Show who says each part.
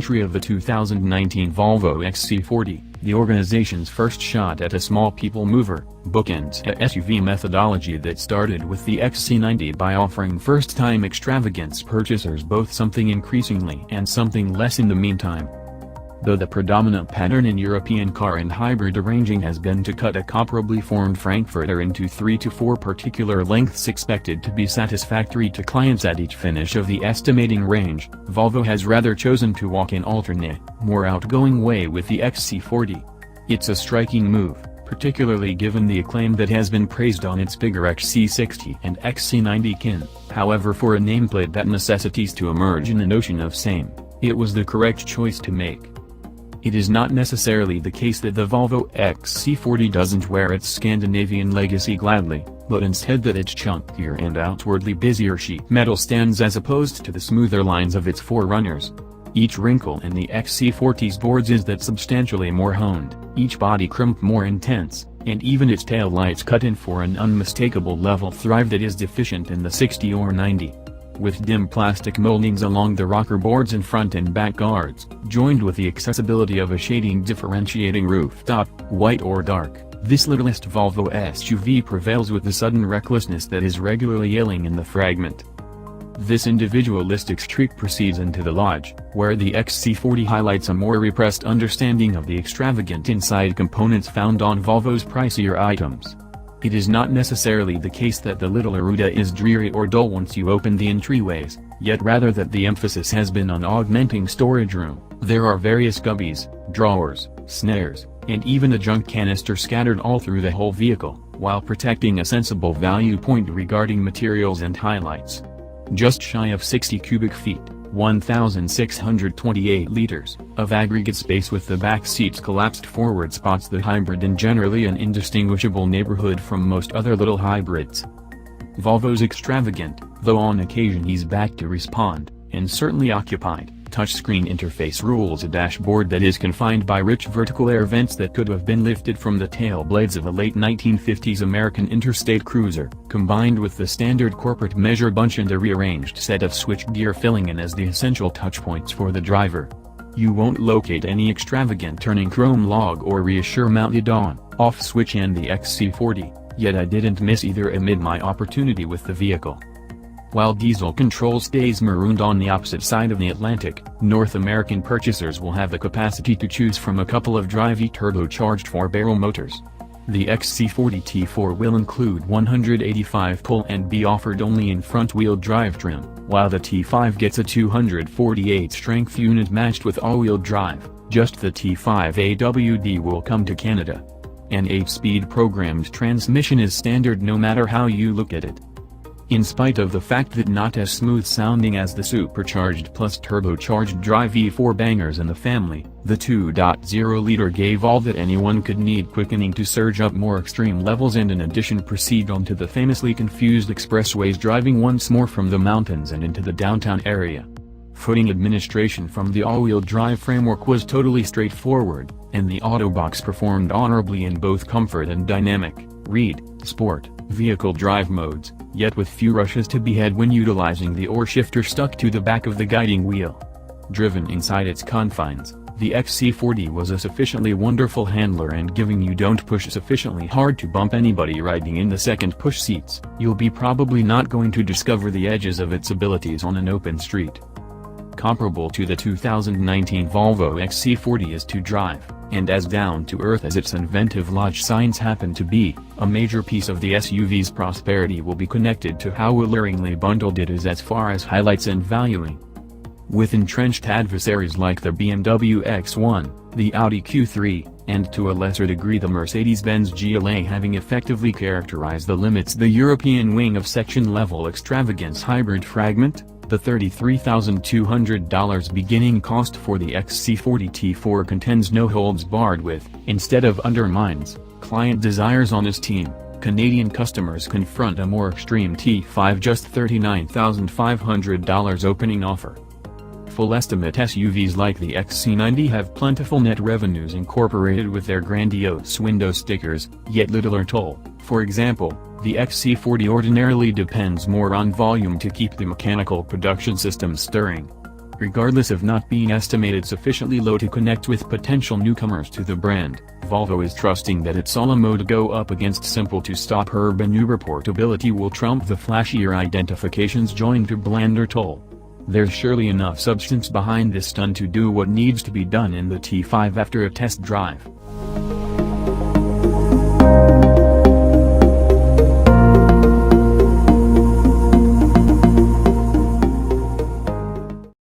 Speaker 1: entry of the 2019 Volvo XC40, the organization's first shot at a small people mover, bookends a SUV methodology that started with the XC90 by offering first-time extravagance purchasers both something increasingly and something less in the meantime. Though the predominant pattern in European car and hybrid arranging has been to cut a comparably formed Frankfurter into 3 to 4 particular lengths expected to be satisfactory to clients at each finish of the estimating range, Volvo has rather chosen to walk an alternate, more outgoing way with the XC40. It's a striking move, particularly given the acclaim that has been praised on its bigger XC60 and XC90 kin. However, for a nameplate that necessitates to emerge in an ocean of same, it was the correct choice to make. It is not necessarily the case that the Volvo XC40 doesn't wear its Scandinavian legacy gladly, but instead that its chunkier and outwardly busier sheet metal stands as opposed to the smoother lines of its forerunners. Each wrinkle in the XC40's boards is that substantially more honed, each body crimp more intense, and even its tail lights cut in for an unmistakable level thrive that is deficient in the 60 or 90. With dim plastic moldings along the rocker boards and front and back guards, joined with the accessibility of a shading differentiating rooftop, white or dark, this littlest Volvo SUV prevails with the sudden recklessness that is regularly ailing in the fragment. This individualistic streak proceeds into the lodge, where the XC40 highlights a more repressed understanding of the extravagant inside components found on Volvo's pricier items. It is not necessarily the case that the little Aruda is dreary or dull once you open the entryways, yet rather that the emphasis has been on augmenting storage room. There are various cubbies, drawers, snares, and even a junk canister scattered all through the whole vehicle, while protecting a sensible value point regarding materials and highlights. Just shy of 60 cubic feet, 1,628 liters, of aggregate space with the back seats collapsed forward spots the hybrid in generally an indistinguishable neighborhood from most other little hybrids. Volvo's extravagant, though on occasion he's back to respond, and certainly occupied, touchscreen interface rules a dashboard that is confined by rich vertical air vents that could have been lifted from the tail blades of a late 1950s American interstate cruiser, combined with the standard corporate measure bunch and a rearranged set of switchgear filling in as the essential touchpoints for the driver. You won't locate any extravagant turning chrome log or reassure mounted on/off switch in the XC40, yet I didn't miss either amid my opportunity with the vehicle. While diesel control stays marooned on the opposite side of the Atlantic, North American purchasers will have the capacity to choose from a couple of Drive-E turbocharged 4-barrel motors. The XC40 T4 will include 185 pull and be offered only in front-wheel drive trim, while the T5 gets a 248 strength unit matched with all-wheel drive. Just the T5 AWD will come to Canada. An 8-speed programmed transmission is standard no matter how you look at it. In spite of the fact that not as smooth sounding as the supercharged plus turbocharged Drive-E 4-bangers in the family, the 2.0-liter gave all that anyone could need quickening to surge up more extreme levels and in addition proceed onto the famously confused expressways driving once more from the mountains and into the downtown area. Footing administration from the all-wheel drive framework was totally straightforward, and the Autobox performed honorably in both comfort and dynamic, read, sport, vehicle drive modes, yet with few rushes to be had when utilizing the oar shifter stuck to the back of the guiding wheel. Driven inside its confines, the XC40 was a sufficiently wonderful handler and given you don't push sufficiently hard to bump anybody riding in the second push seats, you'll be probably not going to discover the edges of its abilities on an open street. Comparable to the 2019 Volvo XC40 is to drive, and as down-to-earth as its inventive lodge signs happen to be, a major piece of the SUV's prosperity will be connected to how alluringly bundled it is as far as highlights and valuing. With entrenched adversaries like the BMW X1, the Audi Q3, and to a lesser degree the Mercedes-Benz GLA having effectively characterized the limits the European wing of section-level extravagance hybrid fragment, the $33,200 beginning cost for the XC40 T4 contends no holds barred with, instead of undermines, client desires on his team. Canadian customers confront a more extreme T5 just $39,500 opening offer. Full estimate SUVs like the XC90 have plentiful net revenues incorporated with their grandiose window stickers, yet little or toll. For example, the XC40 ordinarily depends more on volume to keep the mechanical production system stirring. Regardless of not being estimated sufficiently low to connect with potential newcomers to the brand, Volvo is trusting that its Alamo to go up against simple-to-stop urban Uber portability will trump the flashier identifications joined to blander toll. There's surely enough substance behind this stunt to do what needs to be done in the T5 after a test drive.